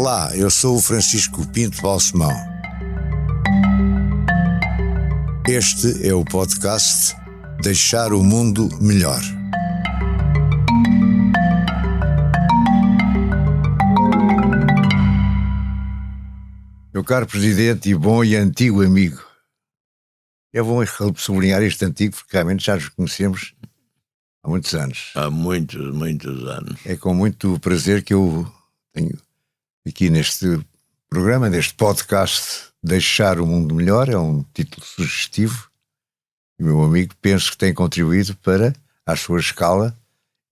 Olá, eu sou o Francisco Pinto Balsemão. Este é o podcast Deixar o Mundo Melhor. Meu caro Presidente e bom e antigo amigo, é bom sublinhar este antigo porque realmente já nos conhecemos há muitos anos. Há muitos anos. É com muito prazer que eu tenho aqui neste programa, neste podcast, Deixar o Mundo Melhor. É um título sugestivo e, meu amigo, penso que tem contribuído para, à sua escala,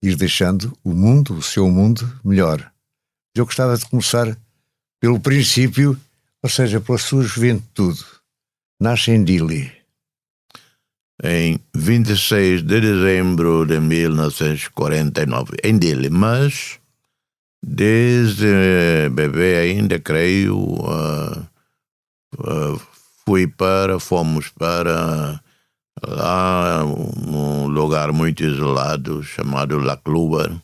ir deixando o mundo, o seu mundo, melhor. Eu gostava de começar pelo princípio, ou seja, pela sua juventude. Nasce em Dili. Em 26 de dezembro de 1949, em Dili, mas desde bebê ainda, creio, fomos para lá, um lugar muito isolado chamado La Cluba.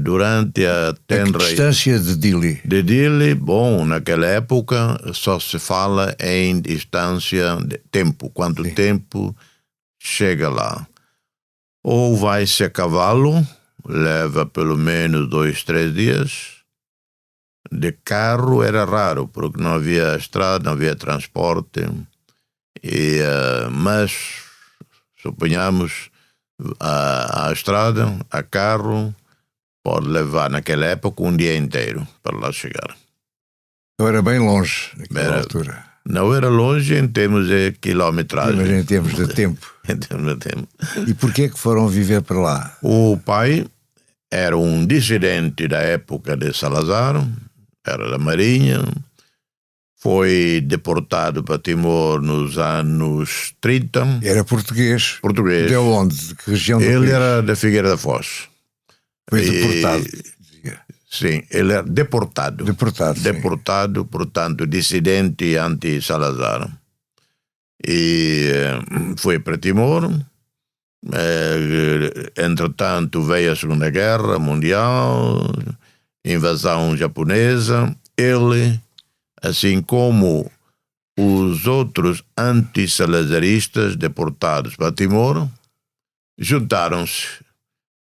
Durante a tenra... Que distância de Dili? De Dili, bom, naquela época só se fala em distância de tempo, quanto Sim. tempo chega lá. Ou vai-se a cavalo, leva pelo menos 2-3 dias. De carro era raro, porque não havia estrada, não havia transporte. Mas, suponhamos, a estrada, a carro, pode levar naquela época um dia inteiro para lá chegar. Então era bem longe naquela altura. Não era longe em termos de quilometragem. Mas em termos de tempo. Em termos de tempo. E porquê é que foram viver para lá? O pai era um dissidente da época de Salazar, era da Marinha, foi deportado para Timor nos anos 30. Era português. Português. De onde? De que região do Ele país? era da Figueira da Foz. Foi deportado. Sim, ele era deportado. Deportado, portanto, dissidente anti-Salazar. E foi para Timor. Entretanto, veio a Segunda Guerra Mundial, invasão japonesa. Ele, assim como os outros anti-salazaristas deportados para Timor, juntaram-se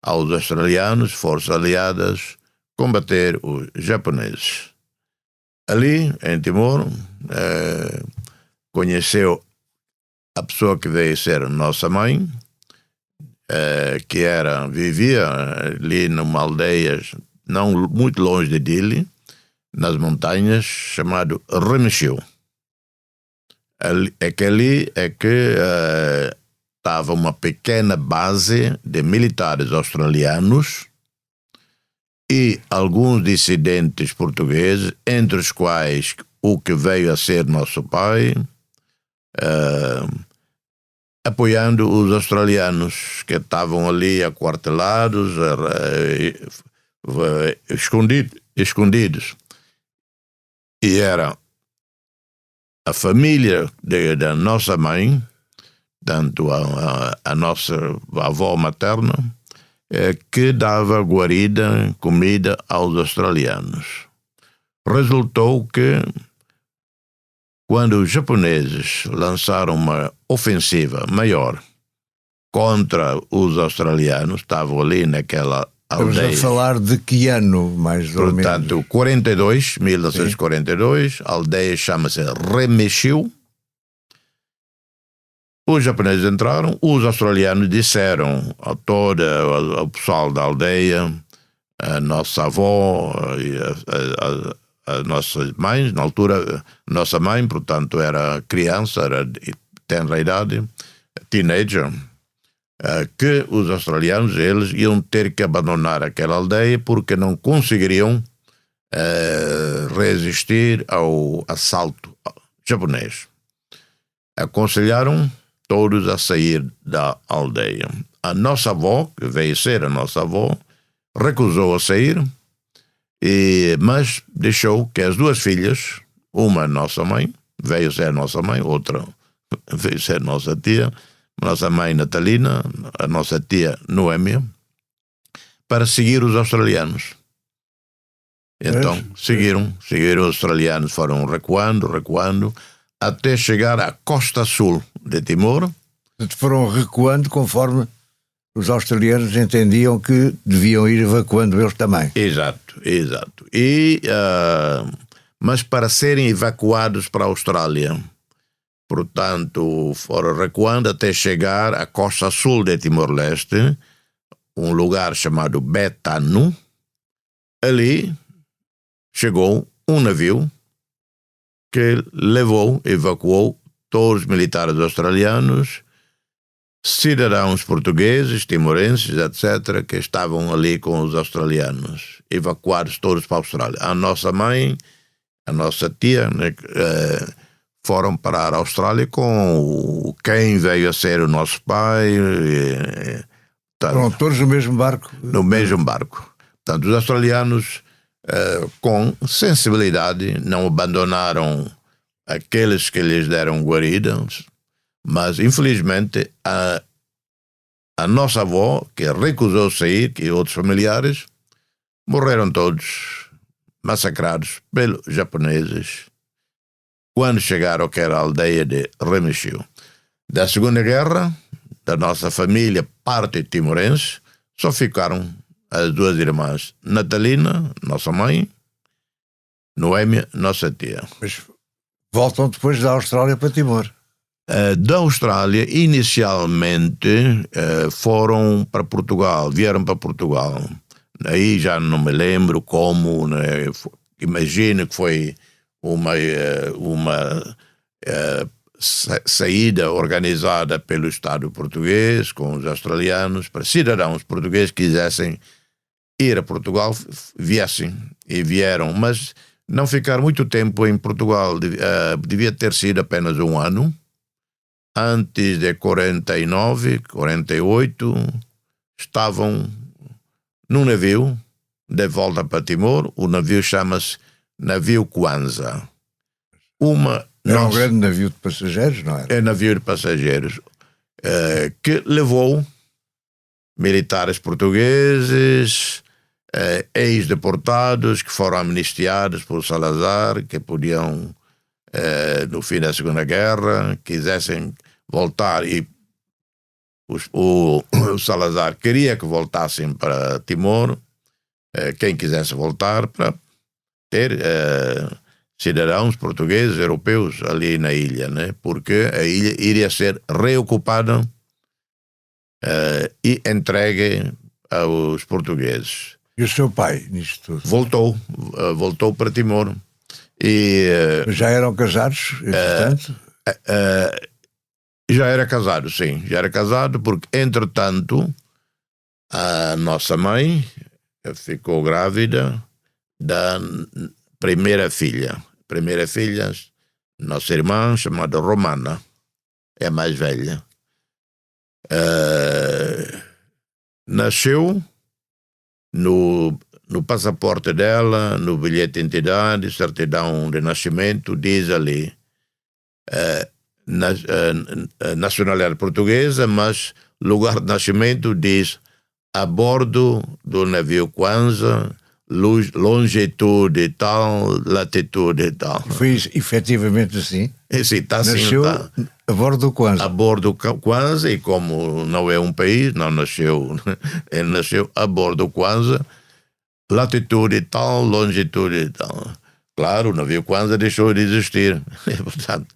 aos australianos, forças aliadas, combater os japoneses. Ali, em Timor, conheceu a pessoa que veio ser nossa mãe, que vivia ali numa aldeia não muito longe de Dili, nas montanhas, chamado Remexeu. Ali é que estava uma pequena base de militares australianos e alguns dissidentes portugueses, entre os quais o que veio a ser nosso pai, apoiando os australianos que estavam ali aquartelados, escondidos. E era a família da nossa mãe, tanto a nossa avó materna, que dava guarida, comida aos australianos. Resultou que, quando os japoneses lançaram uma ofensiva maior contra os australianos, estavam ali naquela aldeia. Estamos a falar de que ano, mais ou menos? Portanto, 1942, a aldeia chama-se Remexeu. Os japoneses entraram, os australianos disseram a ao pessoal da aldeia, a nossa avó e as nossas mães, na altura, nossa mãe, portanto, era criança, era de tenra idade, teenager, que os australianos, eles iam ter que abandonar aquela aldeia porque não conseguiriam resistir ao assalto japonês. Aconselharam todos a sair da aldeia. A nossa avó, que veio ser a nossa avó, recusou a sair, mas deixou que as duas filhas, uma nossa mãe, veio ser nossa mãe, outra veio ser nossa tia, nossa mãe Natalina, a nossa tia Noémia, para seguir os australianos. Então seguiram os australianos, foram recuando, até chegar à costa sul de Timor. Foram recuando conforme os australianos entendiam que deviam ir evacuando eles também. Exato. Mas para serem evacuados para a Austrália, portanto, foram recuando até chegar à costa sul de Timor-Leste, um lugar chamado Betanu. Ali chegou um navio que evacuou todos os militares australianos, cidadãos portugueses, timorenses, etc., que estavam ali com os australianos, evacuados todos para a Austrália. A nossa mãe, a nossa tia, né, foram parar a Austrália com quem veio a ser o nosso pai. Foram todos no mesmo barco? No mesmo barco. Portanto, os australianos, com sensibilidade, não abandonaram aqueles que lhes deram guarida, mas, infelizmente, a nossa avó, que recusou sair, e outros familiares, morreram todos massacrados pelos japoneses quando chegaram que era a aldeia de Remexil. Da Segunda Guerra, da nossa família, parte timorense, só ficaram as duas irmãs, Natalina, nossa mãe, Noémia, nossa tia. Mas voltam depois da Austrália para Timor. Da Austrália, inicialmente, vieram para Portugal. Aí já não me lembro como, né? Imagino que foi uma saída organizada pelo Estado português com os australianos, para cidadãos portugueses que quisessem ir a Portugal, viessem e vieram, mas não ficaram muito tempo em Portugal, devia ter sido apenas um ano. Antes de 49, 48, estavam num navio de volta para Timor. O navio chama-se Navio Kwanza. Era um grande navio de passageiros, não era? É navio de passageiros, que levou militares portugueses, ex-deportados que foram amnistiados por Salazar, que podiam, no fim da Segunda Guerra, quisessem voltar, e o Salazar queria que voltassem para Timor, quem quisesse voltar, para ter cidadãos portugueses, europeus ali na ilha, né? Porque a ilha iria ser reocupada e entregue aos portugueses. E o seu pai, nisto tudo? Voltou para Timor. Já eram casados, entretanto? Já era casado, sim. Já era casado porque, entretanto, a nossa mãe ficou grávida da primeira filha. Nossa irmã, chamada Romana, é a mais velha. Nasceu no passaporte dela, no bilhete de identidade, certidão de nascimento, diz ali nacionalidade portuguesa, mas lugar de nascimento diz a bordo do navio Kwanza, longitude tal, latitude tal. Foi efetivamente assim? Sim, está assim. Nasceu a bordo do Kwanza. A bordo do Kwanza, e como não é um país, não nasceu, ele nasceu a bordo do Kwanza, latitude tal, longitude tal. Claro, o navio Kwanza deixou de existir. Portanto,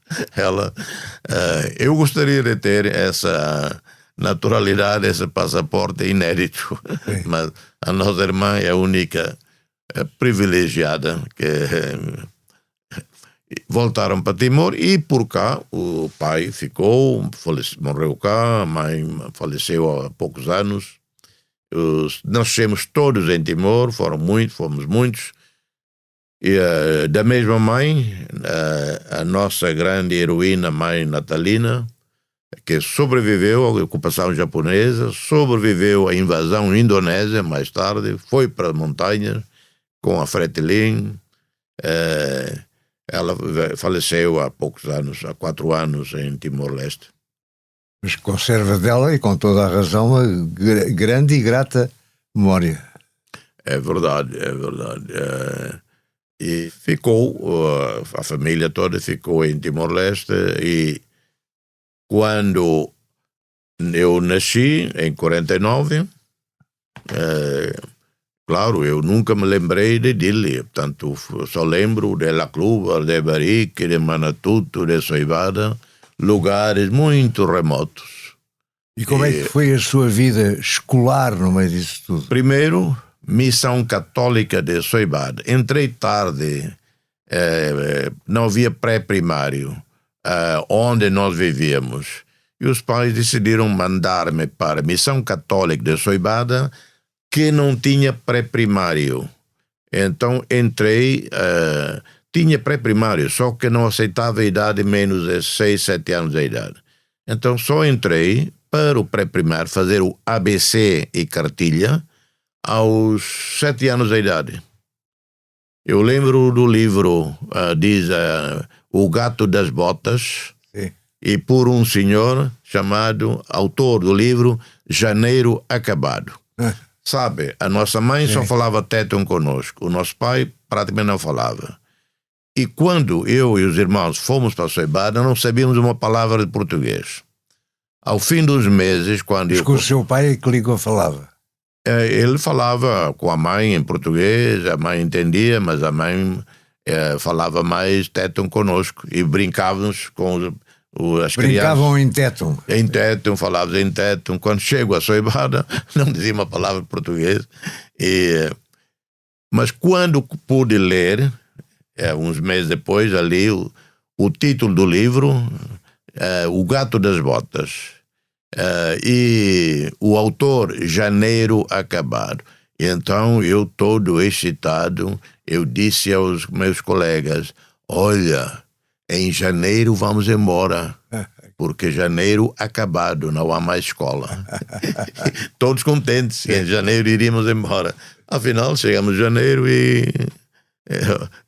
eu gostaria de ter essa naturalidade, esse passaporte inédito. Sim. Mas a nossa irmã é a única privilegiada que voltaram para Timor, e por cá o pai ficou, morreu cá, a mãe faleceu há poucos anos. Nascemos todos em Timor, fomos muitos. E da mesma mãe, a nossa grande heroína, mãe Natalina, que sobreviveu à ocupação japonesa, sobreviveu à invasão indonésia mais tarde, foi para as montanhas com a Fretilin. Ela faleceu há poucos anos, há 4 anos, em Timor-Leste. Mas conserva dela, e com toda a razão, uma grande e grata memória. É verdade, é verdade. E ficou, a família toda ficou em Timor-Leste, e quando eu nasci, em 49, claro, eu nunca me lembrei de Dili, portanto, só lembro de La Cluba, de Barique, de Manatuto, de Soibada, lugares muito remotos. E como é que foi a sua vida escolar no meio disso tudo? Primeiro, Missão Católica de Soibada. Entrei tarde, não havia pré-primário, onde nós vivíamos. E os pais decidiram mandar-me para a Missão Católica de Soibada, que não tinha pré-primário. Então entrei, tinha pré-primário, só que não aceitava a idade menos de 6, 7 anos de idade. Então só entrei para o pré-primário, fazer o ABC e cartilha, aos 7 anos de idade. Eu lembro do livro, diz O Gato das Botas, Sim. e por um senhor chamado, autor do livro, Janeiro Acabado. Sabe, a nossa mãe só falava téton conosco, o nosso pai praticamente não falava. E quando eu e os irmãos fomos para a Soibada, não sabíamos uma palavra de português. Ao fim dos meses, quando Mas com o seu pai é que ligou falava? ele falava com a mãe em português, a mãe entendia, mas a mãe falava mais téton conosco, e brincávamos com as Brincavam crianças. em téton. Em téton, falávamos em téton. Quando chego a Soibada, não dizia uma palavra de português. Mas quando pude ler, uns meses depois, ali, o título do livro, O Gato das Botas, e o autor, Janeiro Acabado. Então, eu todo excitado, eu disse aos meus colegas, olha, em janeiro vamos embora, porque janeiro acabado, não há mais escola. Todos contentes, em janeiro iríamos embora. Afinal, chegamos em janeiro e...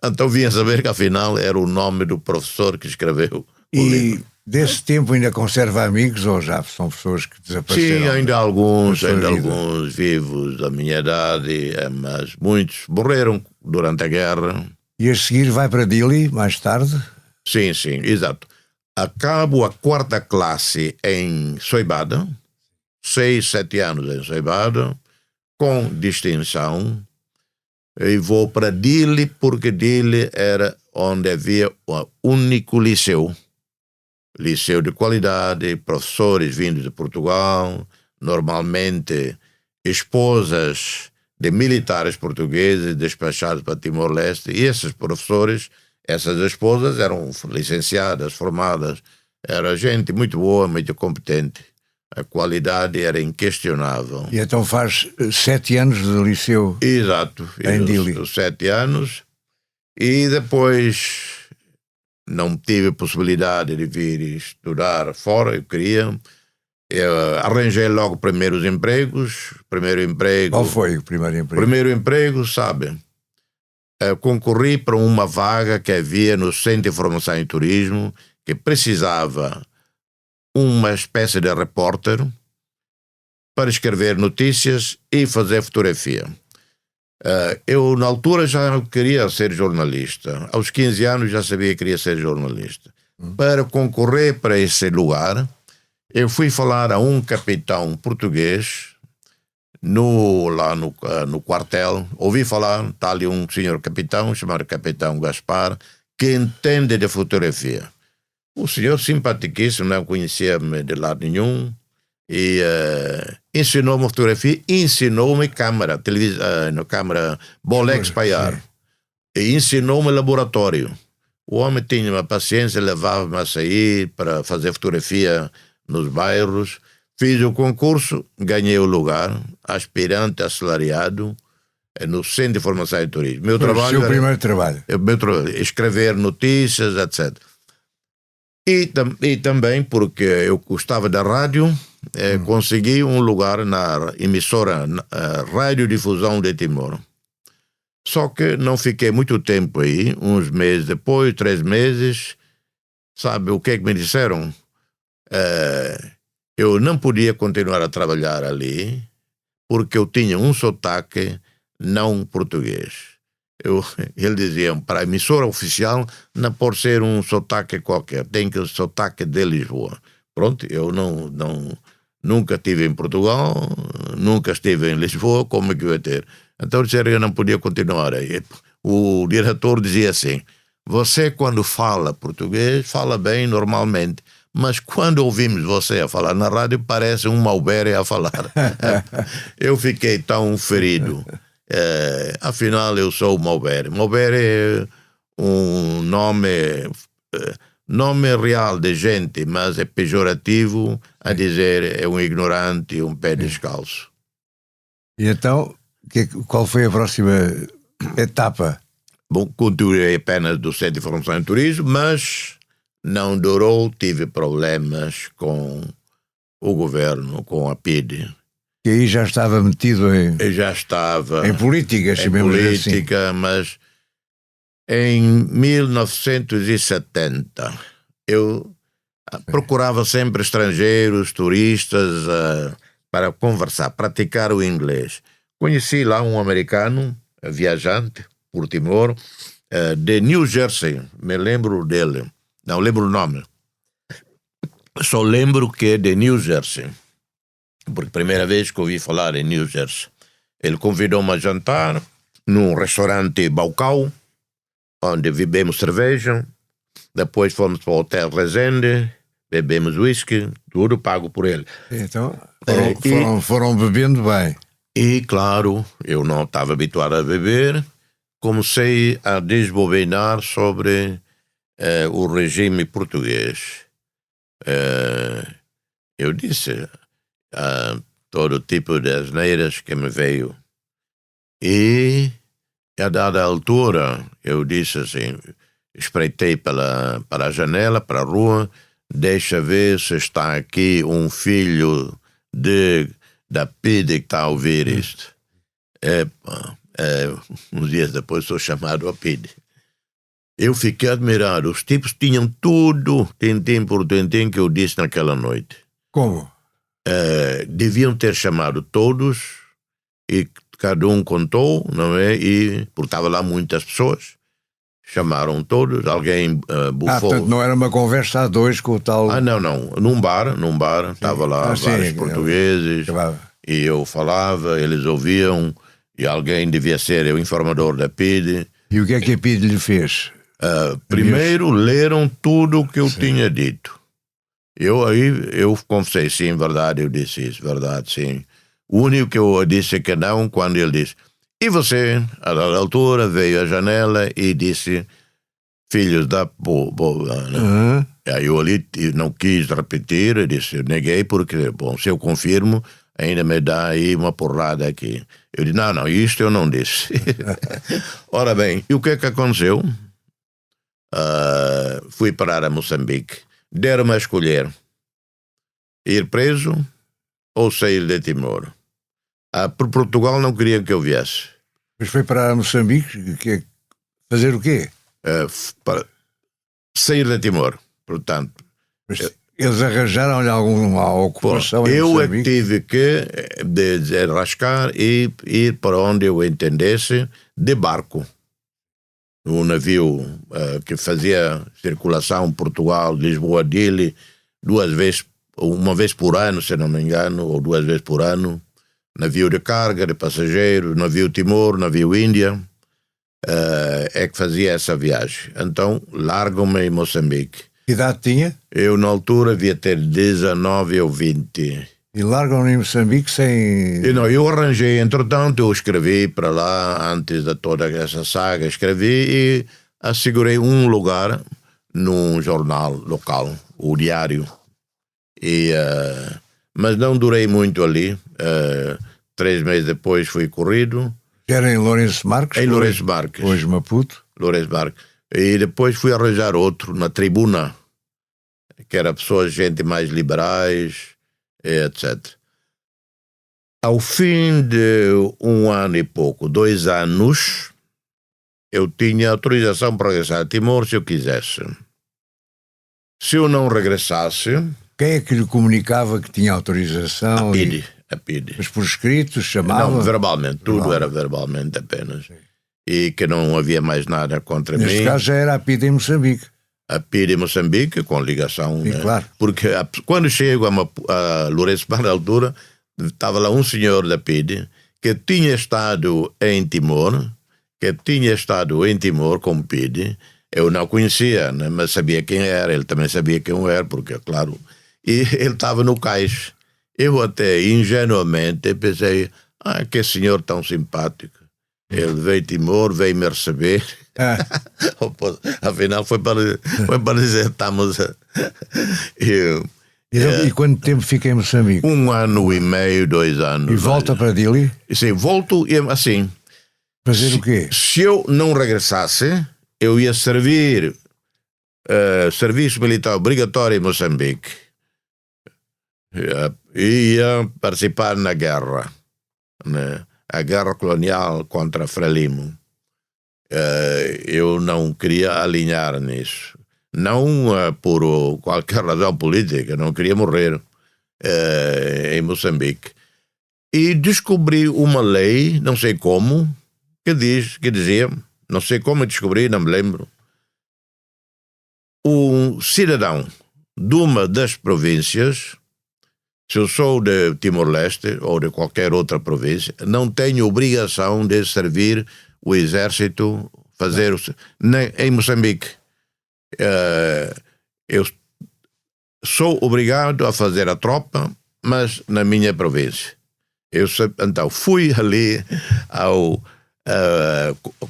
então vinha saber que afinal era o nome do professor que escreveu o livro. Desse tempo ainda conserva amigos ou já são pessoas que desapareceram? Sim, ainda alguns vivos da minha idade, mas muitos morreram durante a guerra. E a seguir vai para Dili, mais tarde? Sim, exato. Acabo a 4ª classe em Soibada, 6, 7 anos em Soibada, com distinção, e vou para Dili, porque Dili era onde havia o único liceu de qualidade, professores vindos de Portugal, normalmente esposas de militares portugueses despachados para Timor-Leste, e esses professores, essas esposas eram licenciadas, formadas, era gente muito boa, muito competente. A qualidade era inquestionável. E então faz 7 anos de liceu. Exato. Em Dili. 7 anos. E depois não tive possibilidade de vir estudar fora, eu queria. Eu arranjei logo primeiros empregos. Primeiro emprego... Qual foi o primeiro emprego? Primeiro emprego, sabe? Concorri para uma vaga que havia no Centro de Informação em Turismo, que precisava uma espécie de repórter para escrever notícias e fazer fotografia. Eu, na altura, já queria ser jornalista. Aos 15 anos já sabia que queria ser jornalista. Para concorrer para esse lugar, eu fui falar a um capitão português lá no quartel. Ouvi falar, está ali um senhor capitão, chamado Capitão Gaspar, que entende de fotografia. O senhor simpaticíssimo, não conhecia-me de lado nenhum, e ensinou-me fotografia, ensinou-me câmara, câmara Bolex Paiar, e ensinou-me laboratório. O homem tinha uma paciência, levava-me a sair para fazer fotografia nos bairros. Fiz o concurso, ganhei o lugar, aspirante assalariado, no Centro de Informação e Turismo. Meu trabalho seu primeiro trabalho. Escrever notícias, etc. E também porque eu gostava da rádio, consegui um lugar na emissora Radiodifusão de Timor. Só que não fiquei muito tempo aí, uns meses depois, 3 meses. Sabe o que é que me disseram? Eu não podia continuar a trabalhar ali, porque eu tinha um sotaque não português. Ele dizia, para a emissora oficial não pode ser um sotaque qualquer, tem que ser sotaque de Lisboa. Pronto, eu nunca estive em Portugal, nunca estive em Lisboa, como é que eu ia ter? Então disseram que eu não podia continuar. O diretor dizia assim, você quando fala português, fala bem normalmente, mas quando ouvimos você a falar na rádio, parece um Malbere a falar. Eu fiquei tão ferido. Afinal, eu sou o Malbere. Malbere é um nome real de gente, mas é pejorativo a dizer é um ignorante, um pé descalço. E então, qual foi a próxima etapa? Bom, continuei apenas do Centro de Formação em Turismo, mas não durou, tive problemas com o governo, com a PIDE. E aí já estava metido em política, em política, assim. Mas em 1970 eu procurava sempre estrangeiros, turistas, para conversar, praticar o inglês. Conheci lá um americano, viajante, por Timor, de New Jersey, me lembro dele, não lembro o nome, só lembro que é de New Jersey. Porque a primeira vez que ouvi falar em New Jersey. Ele convidou-me a jantar num restaurante Baucau, onde bebemos cerveja, depois fomos para o Hotel Resende, bebemos whisky, tudo pago por ele. Então, foram bebendo bem. E, claro, eu não estava habituado a beber, comecei a desbobinar sobre o regime português. Eu disse... todo tipo de asneiras que me veio. E, a dada altura, eu disse assim, espreitei para a janela, para a rua, deixa ver se está aqui um filho da PIDE que está a ouvir isto. Uns dias depois sou chamado a PIDE. Eu fiquei admirado. Os tipos tinham tudo, tintim por tintim, que eu disse naquela noite. Como? Deviam ter chamado todos e cada um contou, não é? E porque estava lá muitas pessoas, chamaram todos, alguém bufou. Portanto, não era uma conversa a dois com o tal... Não, num bar, estava lá vários portugueses, e eu falava, eles ouviam, e alguém devia ser o informador da PIDE. E o que é que a PIDE lhe fez? Primeiro leram tudo o que eu tinha dito. Eu confessei, sim, verdade, eu disse isso, verdade, sim. O único que eu disse que não, quando ele disse, e você, a dada altura, veio à janela e disse, filhos da... Aí eu ali não quis repetir, eu disse, eu neguei porque, bom, se eu confirmo, ainda me dá aí uma porrada aqui. Eu disse, não, isto eu não disse. Ora bem, e o que é que aconteceu? Fui parar a Moçambique. Deram-me a escolher ir preso ou sair de Timor. Por Portugal não queriam que eu viesse. Mas foi para Moçambique fazer o quê? Para sair de Timor, portanto. Mas eles arranjaram-lhe alguma ocupação em eu Moçambique? É que tive que desenrascar e ir para onde eu entendesse de barco. Um navio que fazia circulação Portugal-Lisboa-Dili uma vez por ano, se não me engano, ou 2 vezes por ano. Navio de carga, de passageiros, navio Timor, navio Índia, é que fazia essa viagem. Então, largam-me em Moçambique. Que idade tinha? Eu, na altura, devia ter 19 ou 20. E largam-me em Moçambique sem... Eu arranjei, entretanto, eu escrevi para lá, antes de toda essa saga, escrevi e assegurei um lugar num jornal local, o Diário. Mas não durei muito ali. 3 meses depois fui corrido. Era em Lourenço Marques? Em Lourenço Marques. Hoje Maputo. Lourenço Marques. E depois fui arranjar outro na Tribuna, que era pessoas, gente mais liberais, etc. Ao fim de 1 ano e pouco, 2 anos, eu tinha autorização para regressar a Timor se eu quisesse. Se eu não regressasse... Quem é que lhe comunicava que tinha autorização? a PIDE. Mas por escrito, chamava? Não, verbalmente, tudo era verbalmente apenas. Sim. E que não havia mais nada contra mim. Neste caso já era a PIDE em Moçambique. A PIDE em Moçambique, com ligação. Sim, né? Claro. Porque quando chego a Lourenço, na altura, estava lá um senhor da PIDE que tinha estado em Timor, como PIDE. Eu não conhecia, né? Mas sabia quem era, ele também sabia quem eu era, porque, claro, e ele estava no cais. Eu até, ingenuamente, pensei, que senhor tão simpático. Ele veio de Timor, veio me receber. Afinal, foi para dizer, estamos... E quanto tempo fica em Moçambique? 1 ano e meio, 2 anos. E volta para Dili? Sim, volto, assim... Fazer o quê? Se eu não regressasse, eu ia servir serviço militar obrigatório em Moçambique. Ia participar na guerra, né? A guerra colonial contra a Frelimo. Eu não queria alinhar nisso. Não por qualquer razão política, não queria morrer em Moçambique. E descobri uma lei, não sei como, que dizia, não sei como descobri, não me lembro, um cidadão de uma das províncias, se eu sou de Timor-Leste ou de qualquer outra província, não tenho obrigação de servir o exército, em Moçambique. Eu sou obrigado a fazer a tropa, mas na minha província. Então fui ali ao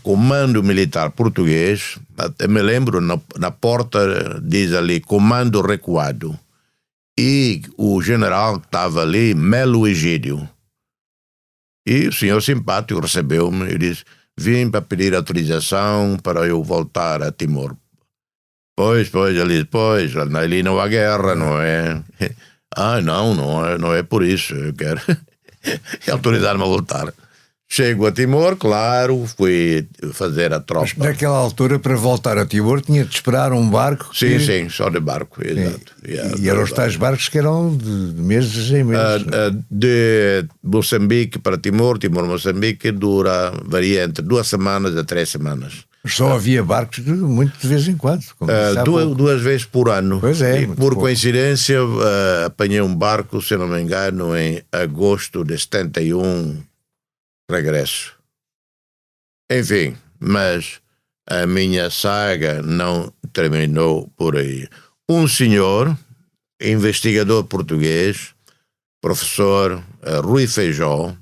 comando militar português, até me lembro, na porta diz ali comando recuado, e o general que estava ali, Melo Egídio, e o senhor simpático recebeu-me e disse, vim para pedir autorização para eu voltar a Timor. Pois, ele disse, ali não há guerra, não é? Não é por isso, eu quero autorizar-me a voltar. Chego a Timor, claro, fui fazer a tropa. Mas naquela altura, para voltar a Timor, tinha de esperar um barco? Sim, só de barco, exato. E eram os tais barcos que eram de meses em meses? De Moçambique para Timor, Moçambique, varia entre 2 semanas a 3 semanas. Só havia barcos muito de vez em quando. 2 vezes por ano. Pois é. E por coincidência, apanhei um barco, se não me engano, em agosto de 71, regresso. Enfim, mas a minha saga não terminou por aí. Um senhor, investigador português, professor Rui Feijó,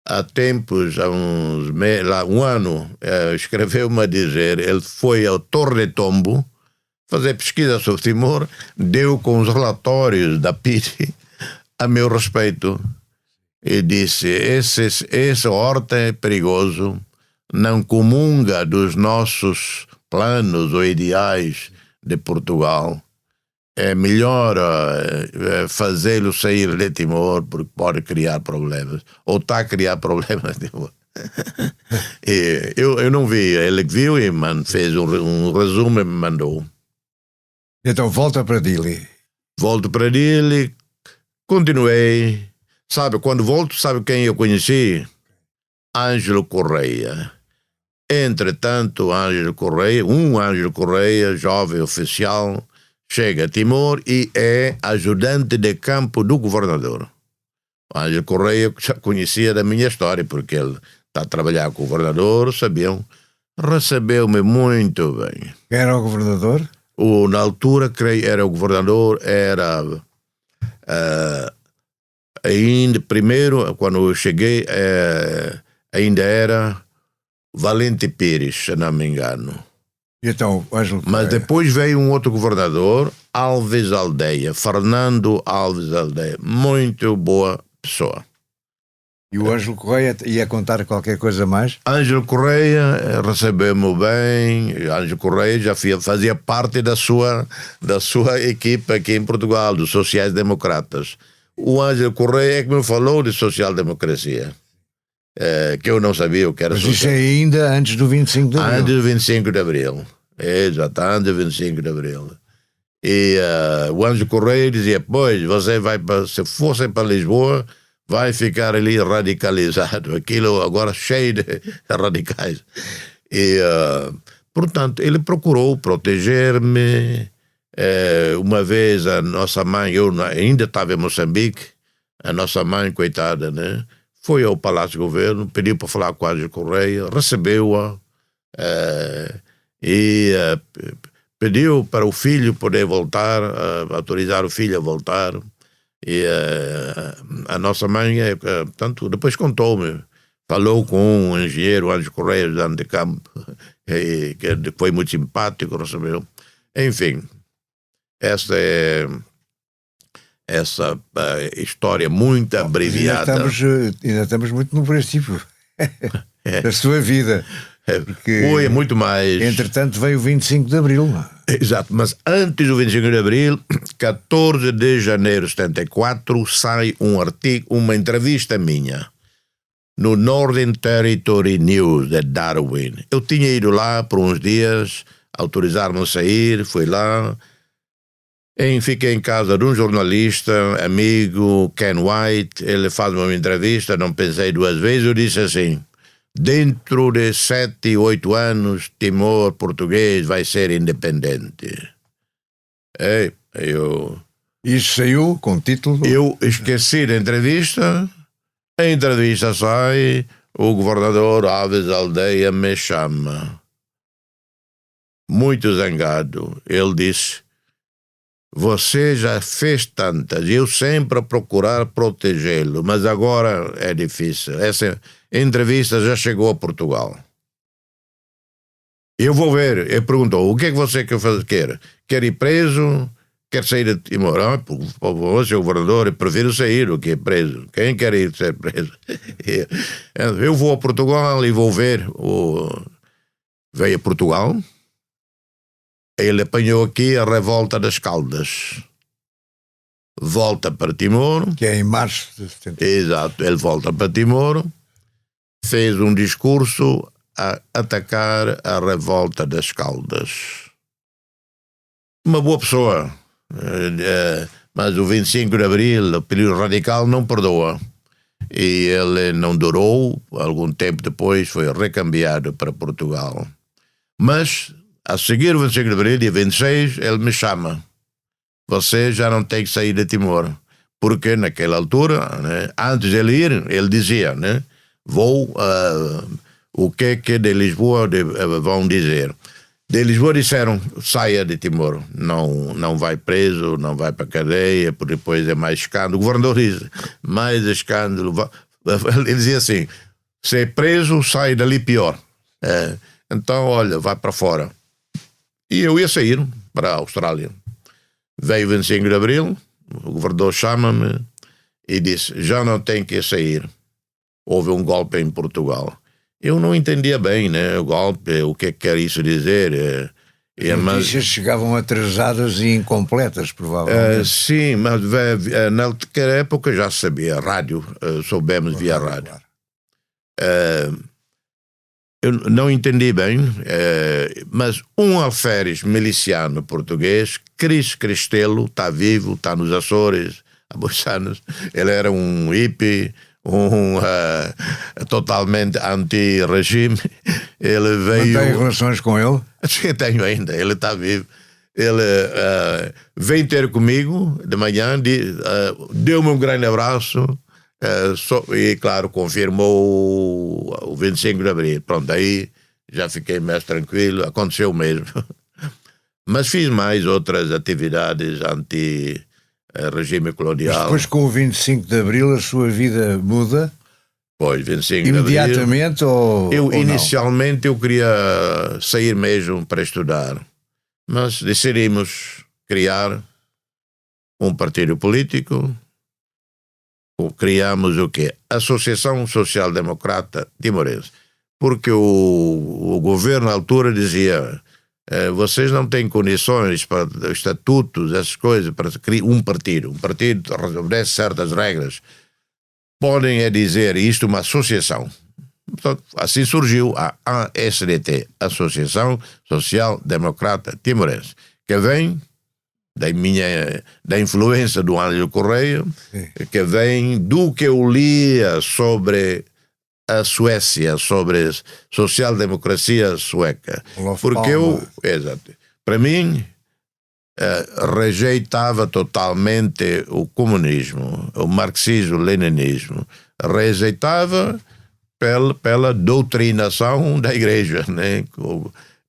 há tempos, há um ano, escreveu-me a dizer, ele foi ao Torre de Tombo fazer pesquisa sobre Timor, deu com os relatórios da PIDE a meu respeito e disse, esse horta é perigoso, não comunga dos nossos planos ou ideais de Portugal. É melhor fazê-lo sair de Timor porque pode criar problemas. Ou está a criar problemas. E eu não vi. Ele viu e fez um resumo e me mandou. Então volta para Dili. Volto para Dili. Continuei. Sabe, quando volto, sabe quem eu conheci? Ângelo Correia. Entretanto, Ângelo Correia, jovem oficial, chega a Timor e é ajudante de campo do governador. O Ângelo Correia já conhecia da minha história, porque ele está a trabalhar com o governador, recebeu-me muito bem. Quem era o governador? Na altura, creio, era o governador, era ainda, primeiro, quando eu cheguei, ainda era Valente Pires, se não me engano. Então, mas depois veio um outro governador, Alves Aldeia, Fernando Alves Aldeia, muito boa pessoa. E o Ângelo Correia ia contar qualquer coisa mais? Ângelo Correia recebeu-me bem. Ângelo Correia já fazia parte da sua equipe aqui em Portugal, dos sociais-democratas. O Ângelo Correia é que me falou de social-democracia, que eu não sabia o que era. Mas isso é ainda antes do 25 de Abril. Antes do 25 de Abril. Exato, antes do 25 de Abril. E o Anjo Correia dizia, pois, se fosse para Lisboa, vai ficar ali radicalizado. Aquilo agora cheio de radicais. E, portanto, ele procurou proteger-me. Uma vez a nossa mãe, eu ainda estava em Moçambique, a nossa mãe, coitada, né, foi ao Palácio do Governo, pediu para falar com a Anjo Correia, recebeu-a e pediu para o filho poder voltar, autorizar o filho a voltar. E a nossa mãe, tanto depois contou-me, falou com um engenheiro, Anjo Correia, ajudante de campo, que foi muito simpático, recebeu. Enfim, essa história muito abreviada. Ainda estamos muito no princípio da sua vida. Foi muito mais. Entretanto, veio o 25 de Abril. Exato, mas antes do 25 de Abril, 14 de janeiro de 74, sai um artigo, uma entrevista minha no Northern Territory News de Darwin. Eu tinha ido lá por uns dias, autorizaram-me a sair, fui lá. Fiquei em casa de um jornalista, amigo, Ken White. Ele faz uma entrevista, não pensei duas vezes. Eu disse assim: dentro de 7, 8 anos, Timor português vai ser independente. Isso saiu com título? Eu esqueci da entrevista. A entrevista sai, o governador Aves Aldeia me chama. Muito zangado. Ele disse: você já fez tantas, eu sempre a procurar protegê-lo, mas agora é difícil. Essa entrevista já chegou a Portugal. Eu vou ver. Ele perguntou: o que é que você quer? Quer ir preso? Quer sair de Timor? Por favor, senhor governador, eu prefiro sair do que ir preso. Quem quer ir ser preso? Eu vou a Portugal e vou ver. Veio a Portugal. Ele apanhou aqui a revolta das Caldas. Volta para Timor. Que é em março de 70. Exato, ele volta para Timor. Fez um discurso a atacar a revolta das Caldas. Uma boa pessoa. Mas o 25 de Abril, o período radical, não perdoa. E ele não durou. Algum tempo depois foi recambiado para Portugal. Mas a seguir o 25 de Abril, dia 26, ele me chama. Você já não tem que sair de Timor. Porque naquela altura, né, antes de ele ir, ele dizia, né, o que de Lisboa vão dizer. De Lisboa disseram: saia de Timor, não vai preso, não vai para a cadeia, porque depois é mais escândalo. O governador diz: mais escândalo. Ele dizia assim: se é preso, sai dali pior. Então, olha, vai para fora. E eu ia sair para a Austrália. Veio 25 de Abril, o governador chama-me e disse: já não tem que sair. Houve um golpe em Portugal. Eu não entendia bem, né, o golpe, o que é que quer isso dizer. As notícias chegavam atrasadas e incompletas, provavelmente. Sim, mas naquela época já sabia, rádio, soubemos via rádio. Eu não entendi bem, mas um alferes miliciano português, Cris Cristelo, está vivo, está nos Açores há muitos anos. Ele era um hippie, totalmente anti-regime. Ele veio... Não tem relações com ele? Sim, tenho ainda, ele está vivo. Ele veio ter comigo de manhã, deu-me um grande abraço e, claro, confirmou o 25 de Abril. Pronto, aí já fiquei mais tranquilo, aconteceu mesmo. Mas fiz mais outras atividades anti-regime colonial. Mas depois, com o 25 de Abril, a sua vida muda? Pois, 25 de Abril. Imediatamente ou inicialmente eu queria sair mesmo para estudar, mas decidimos criar um partido político. Criamos o quê? Associação Social Democrata Timorense. Porque o governo na altura dizia: vocês não têm condições para estatutos, essas coisas, para criar um partido obedece certas regras. Podem dizer isto uma associação. Portanto, assim surgiu a ASDT, Associação Social Democrata Timorense, que vem da influência do Ângelo Correia, que vem do que eu lia sobre a Suécia, sobre a social-democracia sueca. Porque exato, para mim, rejeitava totalmente o comunismo, o marxismo-leninismo. Rejeitava pela doutrinação da igreja, né?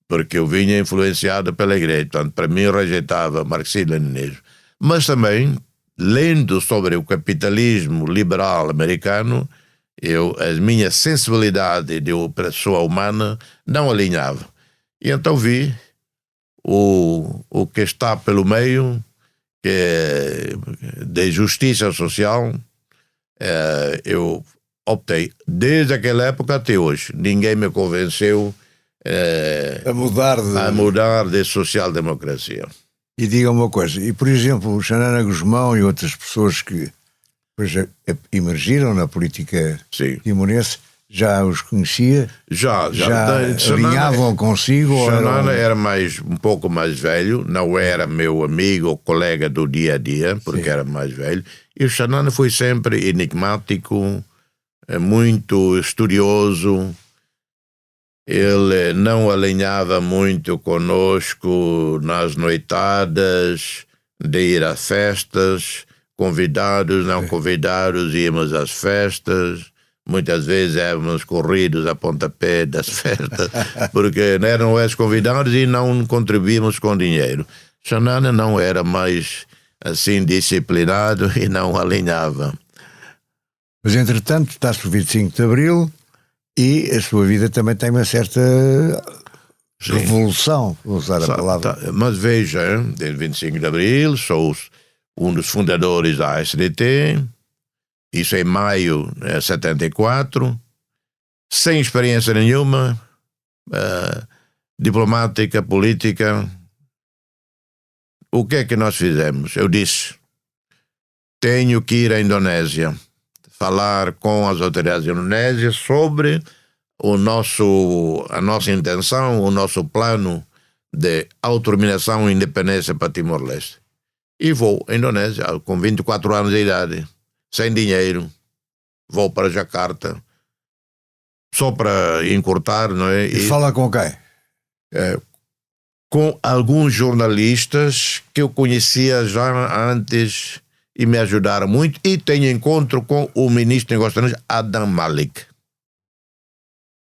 Porque eu vinha influenciado pela igreja. Portanto, para mim, rejeitava marxismo-leninismo. Mas também, lendo sobre o capitalismo liberal americano, a minha sensibilidade de pessoa humana não alinhava. E então vi o que está pelo meio, que é de justiça social. Eu optei, desde aquela época até hoje, ninguém me convenceu a mudar de social-democracia. E diga uma coisa, e por exemplo, o Xanana Guzmão e outras pessoas que depois emergiram na política timorense, já os conhecia? Já alinhavam consigo? Xanana era um pouco mais velho, não era meu amigo ou colega do dia a dia, porque era mais velho. E o Xanana foi sempre enigmático, muito estudioso. Ele não alinhava muito conosco nas noitadas, de ir a festas, convidados, não convidados, íamos às festas. Muitas vezes éramos corridos a pontapé das festas, porque eram os convidados e não contribuímos com dinheiro. Xanana não era mais assim disciplinado e não alinhava. Mas entretanto está-se o 25 de Abril e a sua vida também tem uma certa revolução, vou usar a palavra. Mas veja, desde 25 de Abril sou um dos fundadores da ASDT. Isso em maio de 74, sem experiência nenhuma, diplomática, política. O que é que nós fizemos? Eu disse, tenho que ir à Indonésia, falar com as autoridades indonésias sobre a nossa intenção, o nosso plano de autodeterminação e independência para Timor-Leste. E vou à Indonésia com 24 anos de idade. Sem dinheiro, vou para Jacarta, só para encurtar, não é? E fala com quem? Com alguns jornalistas que eu conhecia já antes e me ajudaram muito, e tenho encontro com o ministro de Negócios Estrangeiros, Adam Malik.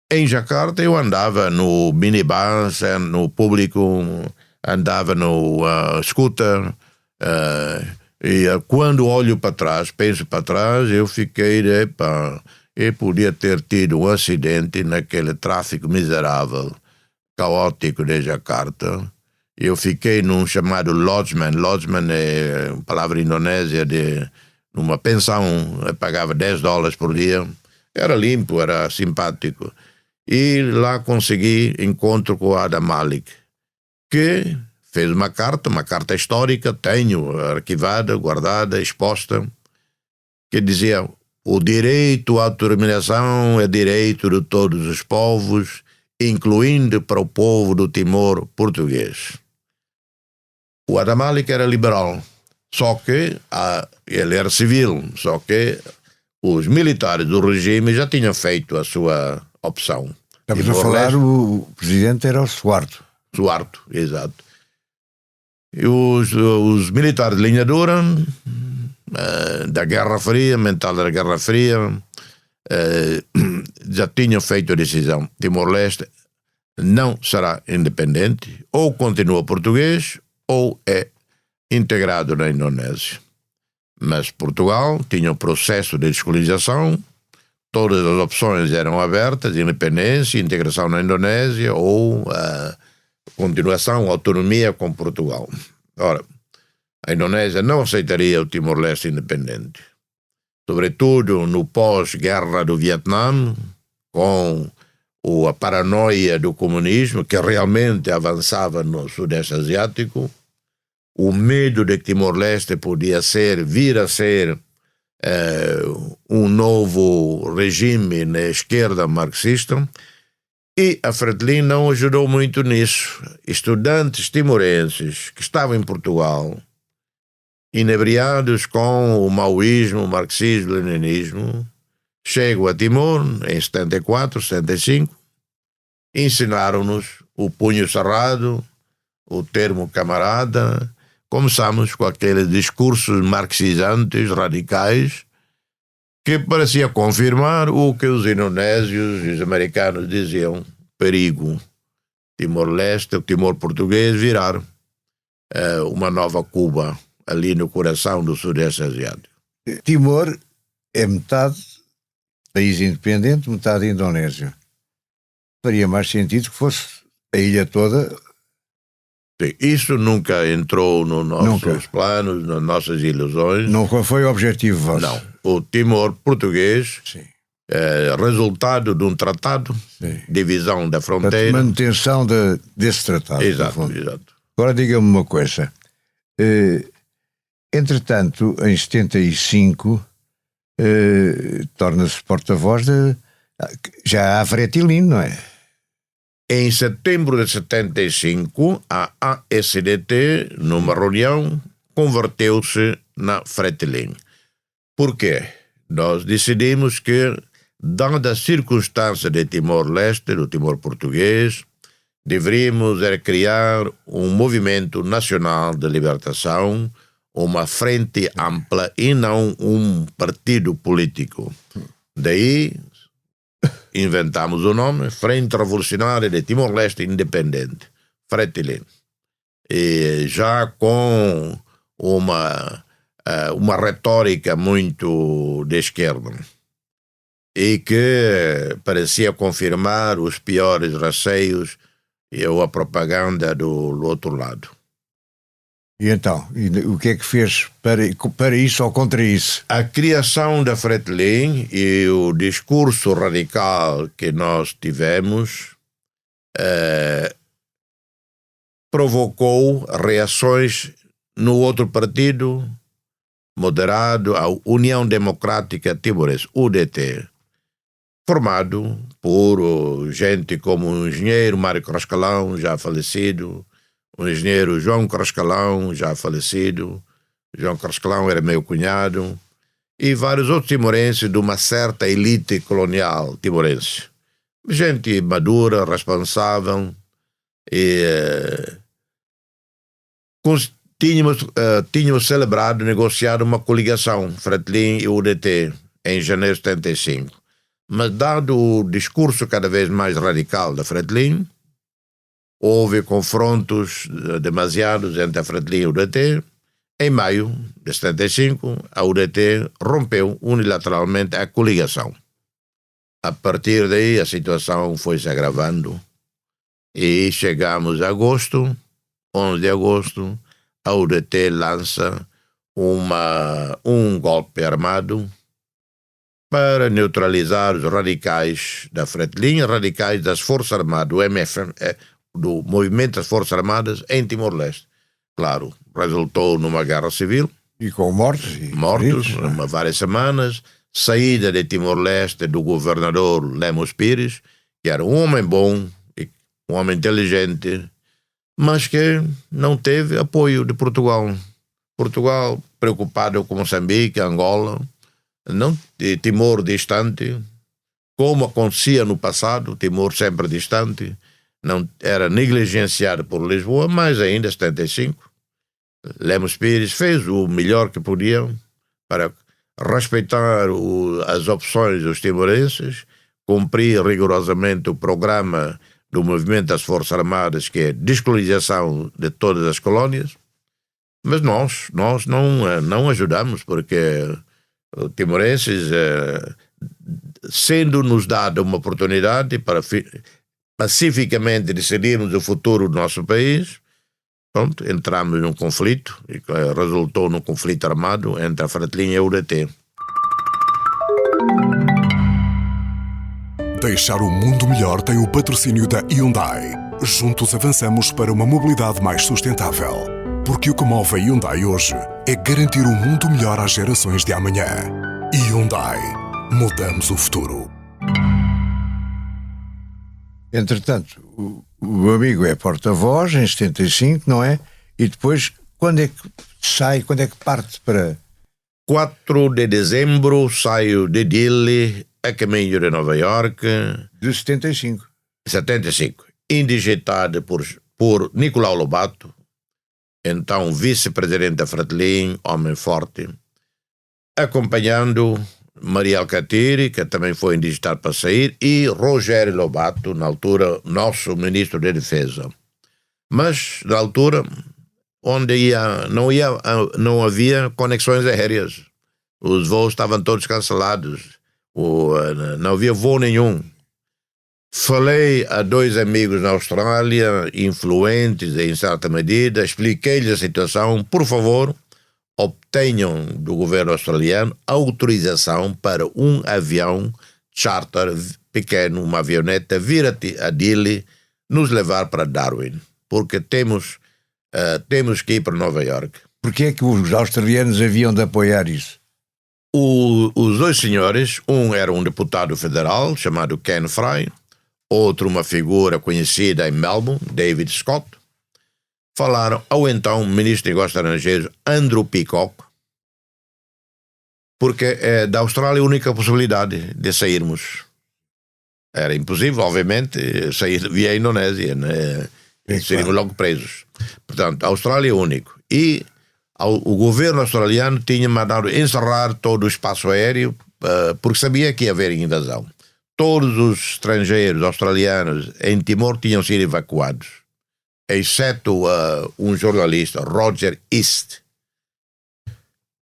Em Jacarta eu andava no minibus, no público, andava no scooter, e quando olho para trás, penso para trás, eu fiquei, eu podia ter tido um acidente naquele tráfico miserável, caótico de Jacarta. Eu fiquei num chamado lodgement. Lodgement é uma palavra indonésia de numa pensão. Eu pagava $10 por dia. Era limpo, era simpático. E lá consegui encontro com o Adam Malik, que fez uma carta histórica, tenho arquivada, guardada, exposta, que dizia: o direito à autodeterminação é direito de todos os povos, incluindo para o povo do Timor português. O Adam Malik era liberal, só que ele era civil, só que os militares do regime já tinham feito a sua opção. Estamos a falar, o presidente era o Suharto. Suharto, exato. E os militares de linha dura, da Guerra Fria, mental da Guerra Fria, já tinham feito a decisão. Timor-Leste não será independente, ou continua português, ou é integrado na Indonésia. Mas Portugal tinha um processo de descolonização, todas as opções eram abertas: independência, integração na Indonésia ou continuação, autonomia com Portugal. Ora, a Indonésia não aceitaria o Timor-Leste independente, sobretudo no pós-guerra do Vietnã, com a paranoia do comunismo que realmente avançava no Sudeste Asiático, o medo de que Timor-Leste podia vir a ser um novo regime na esquerda marxista. E a Fretilin não ajudou muito nisso. Estudantes timorenses que estavam em Portugal, inebriados com o maoísmo, o marxismo, o leninismo, chegam a Timor em 74, 75, ensinaram-nos o punho cerrado, o termo camarada. Começamos com aqueles discursos marxizantes, radicais, que parecia confirmar o que os indonésios e os americanos diziam: perigo. Timor-Leste, o Timor português virar uma nova Cuba, ali no coração do Sudeste Asiático. Timor é metade país independente, metade Indonésia. Faria mais sentido que fosse a ilha toda. Sim, isso nunca entrou nos nossos planos, nas nossas ilusões. Nunca foi o objetivo vosso. Não. O Timor português, resultado de um tratado, divisão da fronteira. Manutenção desse tratado. Exato. Agora diga-me uma coisa. Entretanto, em 75, torna-se porta-voz já há Fretilin, não é? Em setembro de 75, a ASDT, numa reunião, converteu-se na Fretilin. Por quê? Nós decidimos que, dada a circunstância de Timor-Leste, do Timor português, deveríamos criar um movimento nacional de libertação, uma frente ampla e não um partido político. Daí inventamos o nome Frente Revolucionária de Timor-Leste Independente, Fretilin. E já com uma retórica muito de esquerda e que parecia confirmar os piores receios e a propaganda do outro lado. E então, o que é que fez para isso ou contra isso? A criação da Fretilin e o discurso radical que nós tivemos provocou reações no outro partido moderado, a União Democrática Timorense, UDT, formado por gente como o engenheiro Mário Crascalão, já falecido, o engenheiro João Crascalão, já falecido. João Crascalão era meu cunhado, e vários outros timorenses de uma certa elite colonial timorense. Gente madura, responsável, e tínhamos celebrado, negociado uma coligação, Fretilin e UDT, em janeiro de 75. Mas, dado o discurso cada vez mais radical da Fretilin, houve confrontos demasiados entre a Fretilin e o UDT. Em maio de 75, a UDT rompeu unilateralmente a coligação. A partir daí, a situação foi se agravando e chegamos a agosto, 11 de agosto, a UDT lança um golpe armado para neutralizar os radicais da Fretilin, radicais das Forças Armadas, do MF, do Movimento das Forças Armadas em Timor-Leste. Claro, resultou numa guerra civil. E com mortos. Várias semanas. Saída de Timor-Leste do governador Lemos Pires, que era um homem bom, um homem inteligente, mas que não teve apoio de Portugal. Portugal, preocupado com Moçambique, Angola, Timor distante, como acontecia no passado, Timor sempre distante, não era negligenciado por Lisboa, mas ainda em 75, Lemos Pires fez o melhor que podia para respeitar as opções dos timorenses, cumprir rigorosamente o programa do Movimento das Forças Armadas, que é descolonização de todas as colónias, mas nós não ajudamos, porque os timorenses, sendo-nos dada uma oportunidade para pacificamente decidirmos o futuro do nosso país, pronto, entramos num conflito e resultou num conflito armado entre a Fretilin e a UDT. Deixar o mundo melhor tem o patrocínio da Hyundai. Juntos avançamos para uma mobilidade mais sustentável. Porque o que move a Hyundai hoje é garantir um mundo melhor às gerações de amanhã. Hyundai. Mudamos o futuro. Entretanto, o amigo é porta-voz em 75, não é? E depois, quando é que sai, quando é que parte para... 4 de dezembro saio de Dili a caminho de Nova York. De 75. 75. Indigitado por Nicolau Lobato, então vice-presidente da Fretilin, homem forte, acompanhando Maria Alcatiri, que também foi indigitado para sair, e Rogério Lobato, na altura, nosso ministro da Defesa. Mas, na altura, onde não havia conexões aéreas. Os voos estavam todos cancelados. Não havia voo nenhum. Falei a 2 amigos na Austrália, influentes em certa medida, expliquei-lhes a situação. Por favor, obtenham do governo australiano autorização para um avião charter pequeno, uma avioneta, vir a Dili, nos levar para Darwin, porque temos que ir para Nova York. Porquê é que os australianos haviam de apoiar isso? Os 2 senhores, um era um deputado federal chamado Ken Fry, outro uma figura conhecida em Melbourne, David Scott, falaram ao então ministro de Negócios Estrangeiros Andrew Peacock, porque da Austrália a única possibilidade de sairmos. Era impossível, obviamente, sair via Indonésia, né? Seríamos logo presos. Portanto, a Austrália é o único. E o governo australiano tinha mandado encerrar todo o espaço aéreo porque sabia que ia haver invasão. Todos os estrangeiros australianos em Timor tinham sido evacuados, exceto um jornalista, Roger East.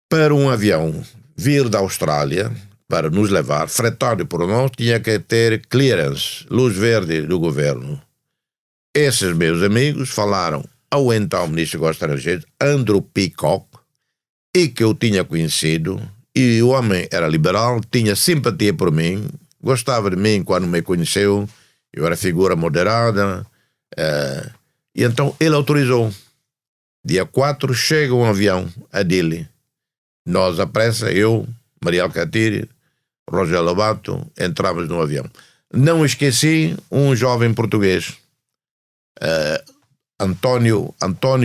Para um avião vir da Austrália para nos levar, fretado por nós, tinha que ter clearance, luz verde do governo. Esses meus amigos falaram ao então ministro dos Estrangeiros, Andrew Peacock, e que eu tinha conhecido, e o homem era liberal, tinha simpatia por mim, gostava de mim quando me conheceu, eu era figura moderada, e então ele autorizou. Dia 4 chega um avião a Dili. Nós, à pressa, eu, Maria Alcatiri, Rogério Lobato, entramos no avião. Não esqueci um jovem português, António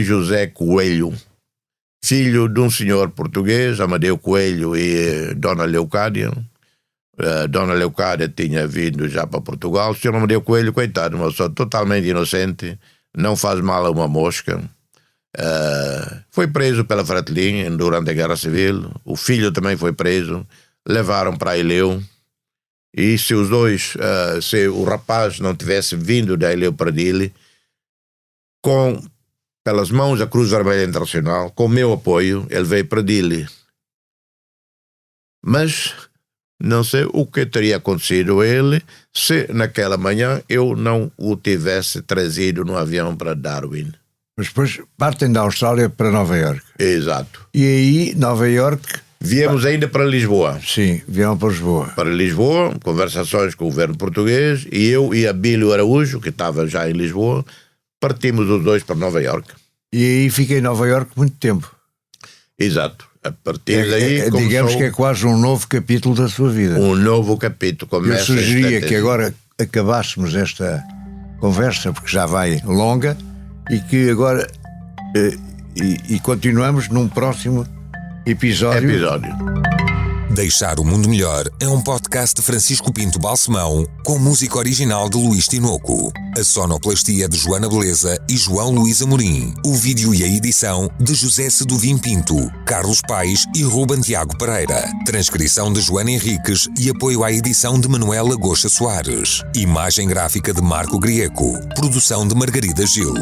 José Coelho, filho de um senhor português, Amadeu Coelho e Dona Leucádia. Dona Leucádia tinha vindo já para Portugal. O senhor Amadeu Coelho, coitado, uma pessoa totalmente inocente, não faz mal a uma mosca. Foi preso pela Fretilin durante a Guerra Civil. O filho também foi preso. Levaram para Ilhéu. E se os dois, se o rapaz não tivesse vindo da Ilhéu para Dili, pelas mãos da Cruz Vermelha Internacional, com meu apoio, ele veio para Dili. Mas não sei o que teria acontecido a ele se naquela manhã eu não o tivesse trazido no avião para Darwin. Mas depois partem da Austrália para Nova York. Exato. E aí, Nova York... Viemos ainda para Lisboa. Sim, vieram para Lisboa. Para Lisboa, conversações com o governo português, e eu e Abílio Araújo, que estava já em Lisboa, partimos os dois para Nova York. E aí fiquei em Nova York muito tempo. Exato. A partir daí começou... Digamos que é quase um novo capítulo da sua vida. Um novo capítulo. Eu sugeria que agora acabássemos esta conversa, porque já vai longa, e que agora e continuamos num próximo episódio. Deixar o Mundo Melhor é um podcast de Francisco Pinto Balsemão com música original de Luís Tinoco. A sonoplastia de Joana Beleza e João Luís Amorim. O vídeo e a edição de José Seduvim Pinto, Carlos Paes e Ruben Tiago Pereira. Transcrição de Joana Henriques e apoio à edição de Manuela Goxa Soares. Imagem gráfica de Marco Grieco. Produção de Margarida Gil.